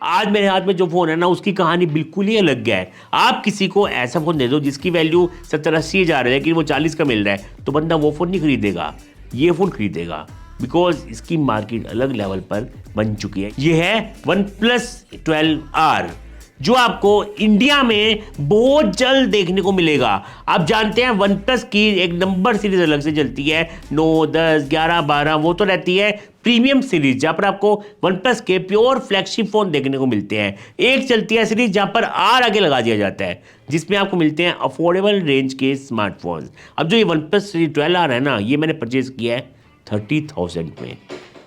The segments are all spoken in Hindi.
आज मेरे हाथ में जो फ़ोन है ना उसकी कहानी बिल्कुल ही अलग है। आप किसी को ऐसा फ़ोन दे दो जिसकी वैल्यू 70-80 हज़ार है लेकिन वो 40 का मिल रहा है तो बंदा वो फ़ोन नहीं खरीदेगा, ये फ़ोन खरीदेगा बिकॉज इसकी मार्केट अलग लेवल पर बन चुकी है। ये है OnePlus 12R जो आपको इंडिया में बहुत जल्द देखने को मिलेगा। आप जानते हैं वन प्लस की एक नंबर सीरीज अलग से चलती है, 9, 10, 11, 12, वो तो रहती है प्रीमियम सीरीज जहां पर आपको वन प्लस के प्योर फ्लैगशिप फोन देखने को मिलते हैं। एक चलती है सीरीज जहां पर आर आगे लगा दिया जाता है जिसमें आपको मिलते हैं अफोर्डेबल रेंज के स्मार्टफोन। अब जो ये वन प्लस 12R है ना, ये मैंने परचेज किया है 30,000 में।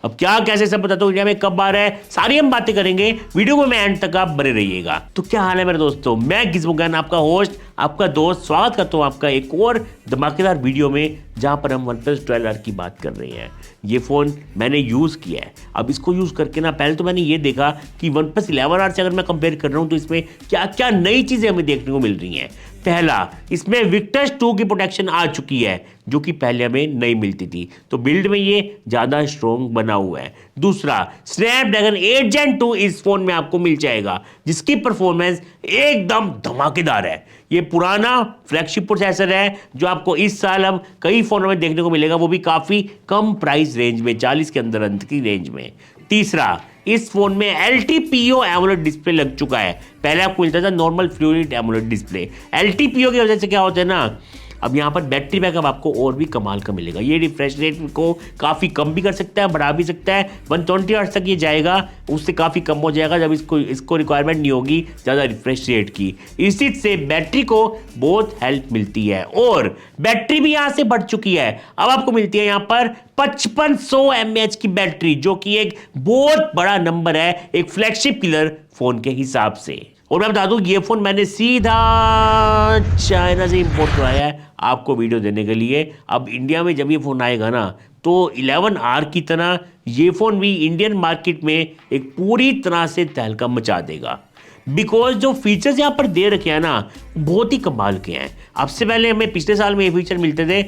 अब क्या कैसे सब बताता हूँ, इंडिया में कब आ रहा है, सारी हम बातें करेंगे वीडियो में एंड तक आप बने रहिएगा। तो क्या हाल है मेरे दोस्तों, मैं गिज़मोगन आपका होस्ट, आपका दोस्त, स्वागत करता हूँ आपका एक और धमाकेदार वीडियो में जहां पर हम OnePlus 12R की बात कर रहे हैं। ये फ़ोन मैंने यूज़ किया है। अब इसको यूज़ करके ना पहले तो मैंने ये देखा कि OnePlus 11R से अगर मैं कंपेयर कर रहा हूँ तो इसमें क्या क्या नई चीज़ें हमें देखने को मिल रही हैं। पहला, इसमें विक्टर्स 2 की प्रोटेक्शन आ चुकी है जो कि पहले हमें नहीं मिलती थी, तो बिल्ड में ये ज़्यादा स्ट्रॉन्ग बना हुआ है। दूसरा, स्नैपड्रैगन 8 Gen 2 इस फ़ोन में आपको मिल जाएगा जिसकी परफॉर्मेंस एकदम धमाकेदार है। ये पुराना फ्लैगशिप प्रोसेसर है जो आपको इस साल अब कई फ़ोनों में देखने को मिलेगा, वो भी काफ़ी कम प्राइस रेंज में, 40 के अंदर की रेंज में। तीसरा, इस फोन में LTPO एमोलेड डिस्प्ले लग चुका है। पहले आपको मिलता था normal fluid AMOLED display. LTPO की वजह से क्या होता है ना, अब यहाँ पर बैटरी बैकअप आपको और भी कमाल का मिलेगा। ये रिफ्रेश रेट को काफ़ी कम भी कर सकता है, बढ़ा भी सकता है। 120 हर्ट्ज तक ये जाएगा, उससे काफ़ी कम हो जाएगा जब इसको रिक्वायरमेंट नहीं होगी ज़्यादा रिफ्रेश रेट की। इसी से बैटरी को बहुत हेल्प मिलती है और बैटरी भी यहाँ से बढ़ चुकी है। अब आपको मिलती है यहाँ पर 5500 mAh की बैटरी, जो कि एक बहुत बड़ा नंबर है एक फ्लैगशिप किलर फोन के हिसाब से। और मैं बता दूं, ये फोन मैंने सीधा चाइना से इंपोर्ट करवाया है आपको वीडियो देने के लिए। अब इंडिया में जब ये फोन आएगा ना तो 11R की तरह ये फोन भी इंडियन मार्केट में एक पूरी तरह से तहलका मचा देगा बिकॉज जो फीचर्स यहाँ पर दे रखे हैं ना बहुत ही कमाल के हैं। अब से पहले हमें पिछले साल में ये फीचर मिलते थे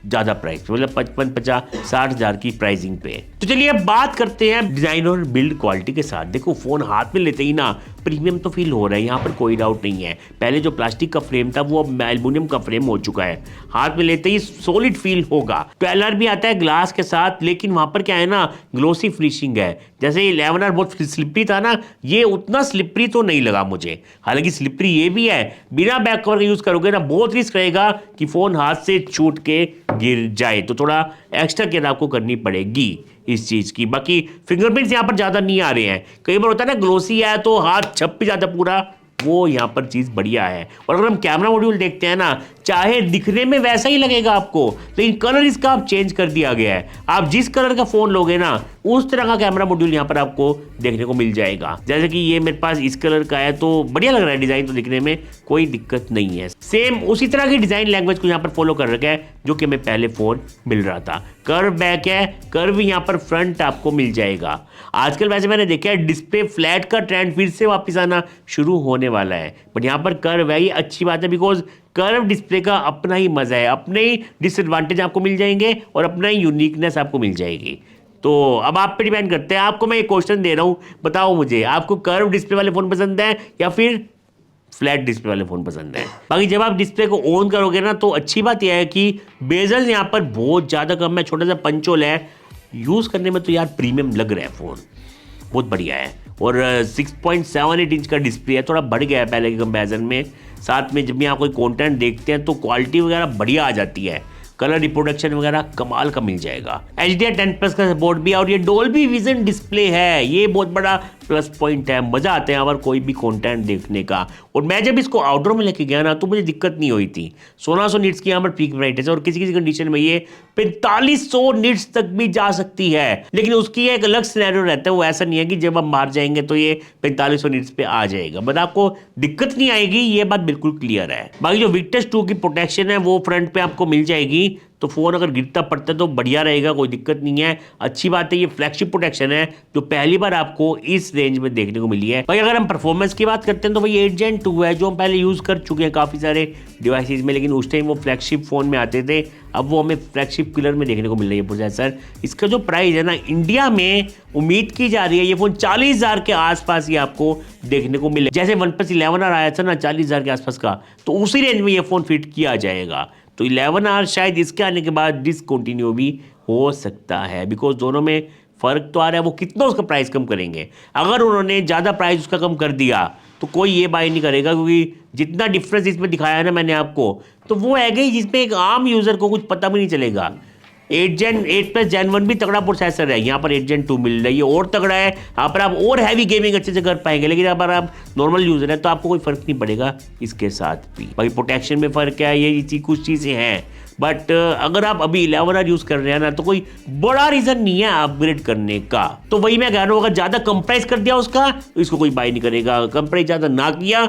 ज़्यादा प्राइस, मतलब 55, 50, 60 हज़ार की प्राइसिंग पे। तो चलिए अब बात करते हैं डिज़ाइन और बिल्ड क्वालिटी के साथ। देखो फ़ोन हाथ में लेते ही ना प्रीमियम तो फील हो रहा है, यहाँ पर कोई डाउट नहीं है। पहले जो प्लास्टिक का फ्रेम था वो अब एल्युमिनियम का फ्रेम हो चुका है, हाथ में लेते ही सॉलिड फील होगा। 12R भी आता है ग्लास के साथ, लेकिन वहाँ पर क्या है ना, ग्लोसी फिनिशिंग है। जैसे 11R बहुत स्लिपरी था ना, ये उतना स्लिपरी तो नहीं लगा मुझे। हालांकि स्लिपरी ये भी है, बिना बैक कवर का यूज़ करोगे ना बहुत रिस्क रहेगा कि फ़ोन हाथ से छूट के गिर जाए, तो थोड़ा एक्स्ट्रा केयर आपको करनी पड़ेगी इस चीज़ की। बाकी फिंगरप्रिंट्स यहाँ पर ज़्यादा नहीं आ रहे हैं। कई बार होता है ना ग्लोसी है तो हाथ छप भी जाता पूरा, वो यहाँ पर चीज़ बढ़िया है। और अगर हम कैमरा मॉड्यूल देखते हैं ना, चाहे दिखने में वैसा ही लगेगा आपको, लेकिन कलर इसका आप चेंज कर दिया गया है। आप जिस कलर का फ़ोन लोगे ना उस तरह का कैमरा मॉड्यूल यहाँ पर आपको देखने को मिल जाएगा। जैसे कि ये मेरे पास इस कलर का है तो बढ़िया लग रहा है डिज़ाइन, तो दिखने में कोई दिक्कत नहीं है। सेम उसी तरह की डिज़ाइन लैंग्वेज को यहाँ पर फॉलो कर रखा है जो कि हमें पहले फ़ोन मिल रहा था। कर्व बैक है, कर्व यहाँ पर फ्रंट आपको मिल जाएगा। आजकल वैसे मैंने देखा है डिस्प्ले फ्लैट का ट्रेंड फिर से वापस आना शुरू होने वाला है, बट यहाँ पर कर्व है, ये अच्छी बात है बिकॉज कर्व डिस्प्ले का अपना ही मजा है, अपने ही डिसएडवांटेज आपको मिल जाएंगे और अपना ही यूनिकनेस आपको मिल जाएगी। तो अब आप पे डिपेंड करते हैं। आपको मैं एक क्वेश्चन दे रहा हूँ, बताओ मुझे, आपको कर्व डिस्प्ले वाले फ़ोन पसंद है या फिर फ्लैट डिस्प्ले वाले फ़ोन पसंद है? बाकी जब आप डिस्प्ले को ऑन करोगे ना तो अच्छी बात यह है कि बेजल यहाँ पर बहुत ज़्यादा कम है, छोटा सा पंच होल है, यूज़ करने में तो यार प्रीमियम लग रहा है फ़ोन, बहुत बढ़िया है। और 6.78 इंच का डिस्प्ले है, थोड़ा बढ़ गया है पहले के कंपैरिजन में। साथ में जब भी आप कोई कंटेंट देखते हैं तो क्वालिटी वगैरह बढ़िया आ जाती है, कलर रिप्रोडक्शन वगैरह कमाल का मिल जाएगा। HDR10+ का सपोर्ट भी है और ये डोल्बी विजन डिस्प्ले है, ये बहुत बड़ा प्लस पॉइंट है। मज़ा आता है यहाँ पर कोई भी कंटेंट देखने का। और मैं जब इसको आउटडोर में लेके गया ना तो मुझे दिक्कत नहीं हुई थी। 1600 निट्स की यहाँ पर पीक ब्राइटनेस है और किसी किसी कंडीशन में ये 4500 निट्स तक भी जा सकती है, लेकिन उसकी एक अलग सिनेरियो रहता है। वो ऐसा नहीं है कि जब हम बाहर जाएंगे तो ये 4500 निट्स पे आ जाएगा, बट आपको दिक्कत नहीं आएगी, ये बात बिल्कुल क्लियर है। बाकी जो विक्टर्स 2 की प्रोटेक्शन है वो फ्रंट पे आपको मिल जाएगी तो फ़ोन अगर गिरता पड़ता है तो बढ़िया रहेगा, कोई दिक्कत नहीं है। अच्छी बात है, ये फ्लैगशिप प्रोटेक्शन है जो पहली बार आपको इस रेंज में देखने को मिली है। भाई अगर हम परफॉर्मेंस की बात करते हैं तो भाई 8 Gen 2 है जो हम पहले यूज़ कर चुके हैं काफ़ी सारे डिवाइसेज में, लेकिन उस टाइम वो फ्लैगशिप फ़ोन में आते थे, अब वो हमें फ्लैगशिप किलर में देखने को मिल रही है प्रोसेसर। इसका जो प्राइस है ना, इंडिया में उम्मीद की जा रही है ये फ़ोन 40,000 के आसपास ही आपको देखने को मिले। जैसे OnePlus 11R आया था ना 40,000 के आसपास का, तो उसी रेंज में ये फ़ोन फिट किया जाएगा। तो 11R शायद इसके आने के बाद डिसकंटिन्यू भी हो सकता है, बिकॉज दोनों में फ़र्क तो आ रहा है। वो कितना उसका प्राइस कम करेंगे? अगर उन्होंने ज़्यादा प्राइस उसका कम कर दिया तो कोई ये बाय नहीं करेगा, क्योंकि जितना डिफरेंस इसमें दिखाया है ना मैंने आपको, तो वो है गई जिसमें एक आम यूज़र को कुछ पता भी नहीं चलेगा। 8 Gen 1 भी तगड़ा प्रोसेसर है, यहाँ पर 8 Gen 2 मिल रही है और तगड़ा है। यहाँ पर आप और हैवी गेमिंग अच्छे से कर पाएंगे, लेकिन अगर आप नॉर्मल यूज़र है तो आपको कोई फ़र्क नहीं पड़ेगा इसके साथ भी। भाई प्रोटेक्शन में फ़र्क है, ये कुछ चीज़ें हैं, बट अगर आप अभी 11R यूज़ कर रहे हैं ना तो कोई बड़ा रीज़न नहीं है अपग्रेड करने का। तो वही मैं कह रहा हूँ, अगर ज़्यादा कम प्राइस कर दिया उसका तो इसको कोई बाय नहीं करेगा, कम प्राइस ज़्यादा ना किया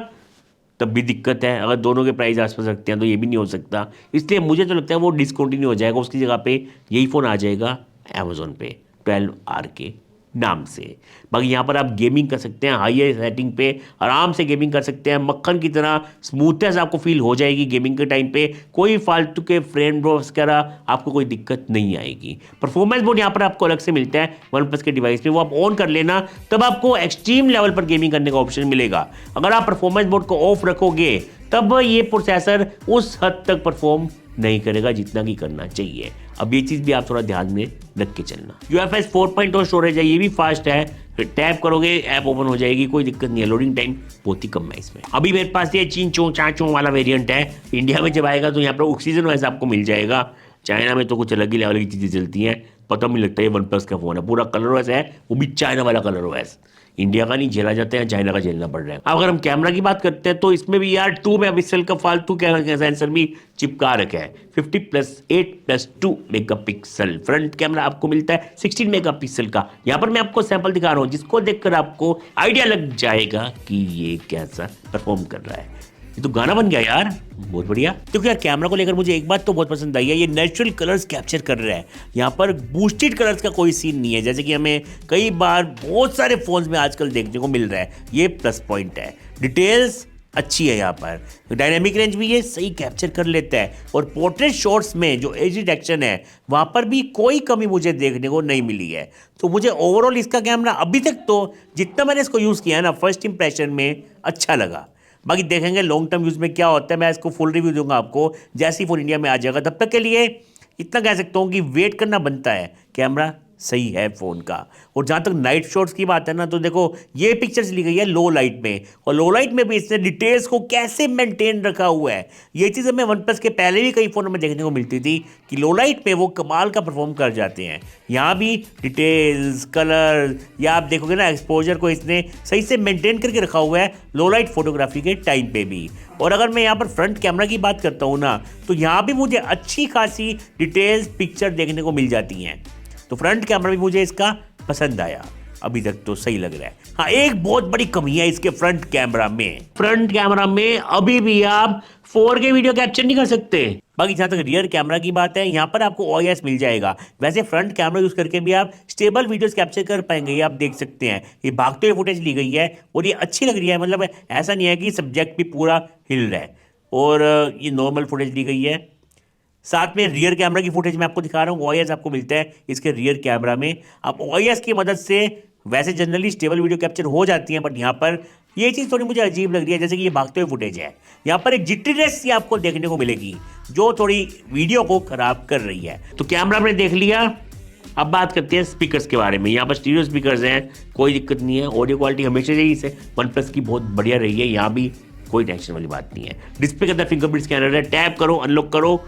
तब भी दिक्कत है। अगर दोनों के प्राइस आसपास रखते हैं तो ये भी नहीं हो सकता, इसलिए मुझे तो लगता है वो डिसकंटिन्यू हो जाएगा, उसकी जगह पे यही फ़ोन आ जाएगा अमेज़ॉन पे 12R के नाम से। बाकी यहाँ पर आप गेमिंग कर सकते हैं, हाई सेटिंग पे आराम से गेमिंग कर सकते हैं, मक्खन की तरह स्मूथनेस आपको फील हो जाएगी गेमिंग के टाइम पे, कोई फालतू के फ्रेम ड्रॉप्स वगैरह आपको कोई दिक्कत नहीं आएगी। परफॉर्मेंस मोड यहाँ पर आपको अलग से मिलता है OnePlus के डिवाइस में, वो आप ऑन कर लेना, तब आपको एक्सट्रीम लेवल पर गेमिंग करने का ऑप्शन मिलेगा। अगर आप परफॉर्मेंस मोड को ऑफ रखोगे तब ये प्रोसेसर उस हद तक परफॉर्म नहीं करेगा जितना कि करना चाहिए। अब ये चीज़ भी आप थोड़ा ध्यान में रख के चलना। UFS 4.0 स्टोरेज है, ये भी फास्ट है, टैप करोगे ऐप ओपन हो जाएगी, कोई दिक्कत नहीं है। लोडिंग टाइम बहुत ही कम है इसमें। अभी मेरे पास ये चीन चों चा चों वाला वेरिएंट है, इंडिया में जब आएगा तो यहाँ पर ऑक्सीजन वाइज आपको मिल जाएगा। चाइना में तो कुछ अलग ही लेवल की चीज़ें चलती हैं, पता नहीं लगता है OnePlus का फ़ोन है, पूरा कलर OS है, वो भी चाइना वाला कलर OS। इंडिया का नहीं झेला जाता है, चाइना का झेलना पड़ रहा है। अब अगर हम कैमरा की बात करते हैं तो इसमें भी यार 2 मेगापिक्सल का फालतू कैमरा सेंसर भी चिपका रखा है। 50+8+2 मेगापिक्सल फ्रंट कैमरा आपको मिलता है 16 मेगापिक्सल का। यहाँ पर मैं आपको सैंपल दिखा रहा हूँ जिसको देखकर आपको आइडिया लग जाएगा कि ये कैसा परफॉर्म कर रहा है। ये तो गाना बन गया यार, बहुत बढ़िया। क्योंकि यार कैमरा को लेकर मुझे एक बात तो बहुत पसंद आई है, ये नेचुरल कलर्स कैप्चर कर रहा है। यहाँ पर बूस्टेड कलर्स का कोई सीन नहीं है, जैसे कि हमें कई बार बहुत सारे फोन्स में आजकल देखने को मिल रहा है। ये प्लस पॉइंट है। डिटेल्स अच्छी है, यहाँ पर डायनेमिक रेंज भी ये सही कैप्चर कर लेता है, और पोर्ट्रेट शॉट्स में जो एज डिटेक्शन है वहाँ पर भी कोई कमी मुझे देखने को नहीं मिली है। तो मुझे ओवरऑल इसका कैमरा अभी तक तो जितना मैंने इसको यूज़ किया है ना, फर्स्ट इंप्रेशन में अच्छा लगा। बाकी देखेंगे लॉन्ग टर्म यूज़ में क्या होता है, मैं इसको फुल रिव्यू दूंगा आपको जैसे ही फ़ोन इंडिया में आ जाएगा। तब तक के लिए इतना कह सकता हूँ कि वेट करना बनता है, कैमरा सही है फ़ोन का। और जहाँ तक नाइट शॉट्स की बात है ना, तो देखो ये पिक्चर्स ली गई है लो लाइट में, और लो लाइट में भी इसने डिटेल्स को कैसे मेंटेन रखा हुआ है। ये चीज़ हमें OnePlus के पहले भी कई फ़ोनों में देखने को मिलती थी कि लो लाइट में वो कमाल का परफॉर्म कर जाते हैं। यहाँ भी डिटेल्स, कलर, या आप देखोगे ना एक्सपोजर को इसने सही से मेंटेन करके रखा हुआ है लो लाइट फोटोग्राफी के टाइम पे भी। और अगर मैं यहाँ पर फ्रंट कैमरा की बात करता हूँ ना, तो यहाँ भी मुझे अच्छी खासी डिटेल्स पिक्चर देखने को मिल जाती हैं। तो फ्रंट कैमरा भी मुझे इसका पसंद आया, अभी तक तो सही लग रहा है। हाँ, एक बहुत बड़ी कमी है इसके फ्रंट कैमरा में। फ्रंट कैमरा में अभी भी आप 4K वीडियो कैप्चर नहीं कर सकते। बाकी जहाँ तक रियर कैमरा की बात है, यहाँ पर आपको OIS मिल जाएगा। वैसे फ्रंट कैमरा यूज़ करके भी आप स्टेबल वीडियोस कैप्चर कर पाएंगे, ये आप देख सकते हैं। ये भागते हुए फुटेज ली गई है और ये अच्छी लग रही है, मतलब ऐसा नहीं है कि सब्जेक्ट भी पूरा हिल रहा है, और ये नॉर्मल फुटेज ली गई है। साथ में रियर कैमरा की फुटेज मैं आपको दिखा रहा हूँ, OIS आपको मिलता है इसके रियर कैमरा में। आप OIS की मदद से वैसे जनरली स्टेबल वीडियो कैप्चर हो जाती है, बट यहाँ पर ये चीज़ थोड़ी मुझे अजीब लग रही है, जैसे कि ये भागते हुए फुटेज है, यहाँ पर एक जिट्टीनेस सी आपको देखने को मिलेगी जो थोड़ी वीडियो को खराब कर रही है। तो कैमरा आपने देख लिया, अब बात करते हैं स्पीकर्स के बारे में। यहाँ पर स्टीरियो स्पीकर्स हैं, कोई दिक्कत नहीं है। ऑडियो क्वालिटी हमेशा से ही OnePlus की बहुत बढ़िया रही है, यहाँ भी कोई टेंशन वाली बात नहीं है। डिस्प्ले के अंदर फिंगरप्रिंट स्कैनर है, टैप करो अनलॉक करो,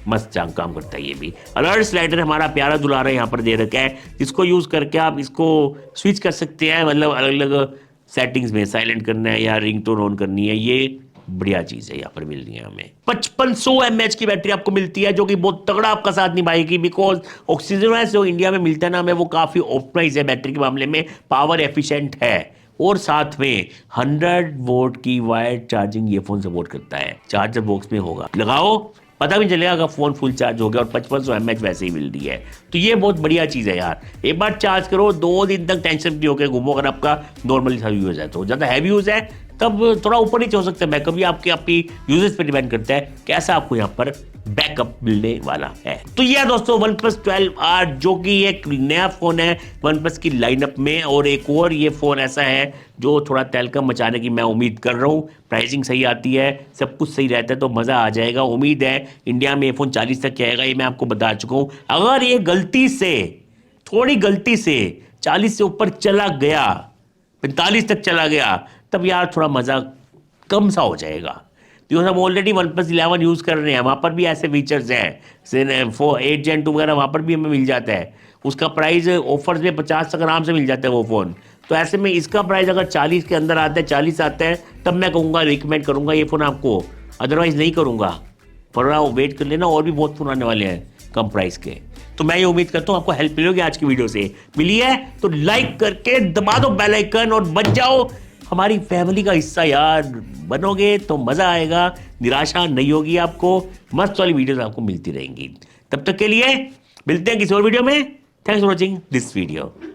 मस्त काम करता है। ये भी अलर्ट स्लाइडर हमारा प्यारा दुलारा यहाँ पर दे रखा है, जिसको यूज़ करके आप इसको स्विच कर सकते हैं, मतलब अलग अलग सेटिंग्स में साइलेंट करना है या रिंगटोन ऑन करनी है। ये बढ़िया चीज़ है यहाँ पर मिल रही है हमें। 5500 mAh की बैटरी आपको मिलती है, जो कि बहुत तगड़ा आपका साथ निभाएगी, बिकॉज ऑक्सीजन जो इंडिया में मिलता है ना हमें, वो काफ़ी ऑप्टिमाइज है बैटरी के मामले में, पावर एफिशिएंट है, और साथ में 100 वोल्ट की वायर्ड चार्जिंग ये फोन सपोर्ट करता है। चार्जर बॉक्स में होगा, लगाओ पता भी नहीं चलेगा अगर फ़ोन फुल चार्ज हो गया, और 5500 mAh वैसे ही मिल रही है। तो ये बहुत बढ़िया चीज़ है यार। एक बार चार्ज करो, 2 दिन तक टेंशन फ्री होकर घूमो। अगर आपका नॉर्मली सा यूज़ है, तो ज़्यादा हैवी यूज़ है तब थोड़ा ऊपर नीचे हो सकता है बैकअप। भी आपकी यूजेस पे डिपेंड करता है कैसा आपको यहाँ पर बैकअप मिलने वाला है। तो ये दोस्तों OnePlus 12R, जो कि एक नया फ़ोन है OnePlus की लाइनअप में, और एक और ये फ़ोन ऐसा है जो थोड़ा तहलकम मचाने की मैं उम्मीद कर रहा हूँ। प्राइसिंग सही आती है, सब कुछ सही रहता है तो मज़ा आ जाएगा। उम्मीद है इंडिया में ये फ़ोन 40 तक आएगा, ये मैं आपको बता चुका हूँ। अगर ये गलती से, थोड़ी गलती से 40 से ऊपर चला गया, 45 तक चला गया, तब यार थोड़ा मज़ा कम सा हो जाएगा। बिकॉज हम ऑलरेडी OnePlus 11 यूज़ कर रहे हैं, वहाँ पर भी ऐसे फीचर्स हैं। 8 Gen 2 वगैरह वहाँ पर भी हमें मिल जाता है। उसका प्राइस ऑफर्स में 50 तक आराम से मिल जाता है वो फ़ोन। तो ऐसे में इसका प्राइस अगर 40 के अंदर आता है, 40 आता है, तब मैं कहूँगा, रिकमेंड करूँगा ये फ़ोन आपको, अदरवाइज़ नहीं करूँगा। थोड़ा वेट कर लेना, और भी बहुत फ़ोन आने वाले हैं कम प्राइस के। तो मैं ये उम्मीद करता हूँ आपको हेल्प मिलेगी आज की वीडियो से। मिली है तो लाइक करके दबा दो बेल आइकन और बच जाओ हमारी फैमिली का हिस्सा यार। बनोगे तो मज़ा आएगा, निराशा नहीं होगी आपको, मस्त वाली वीडियोस आपको मिलती रहेंगी। तब तक के लिए मिलते हैं किसी और वीडियो में। Thanks for watching this video.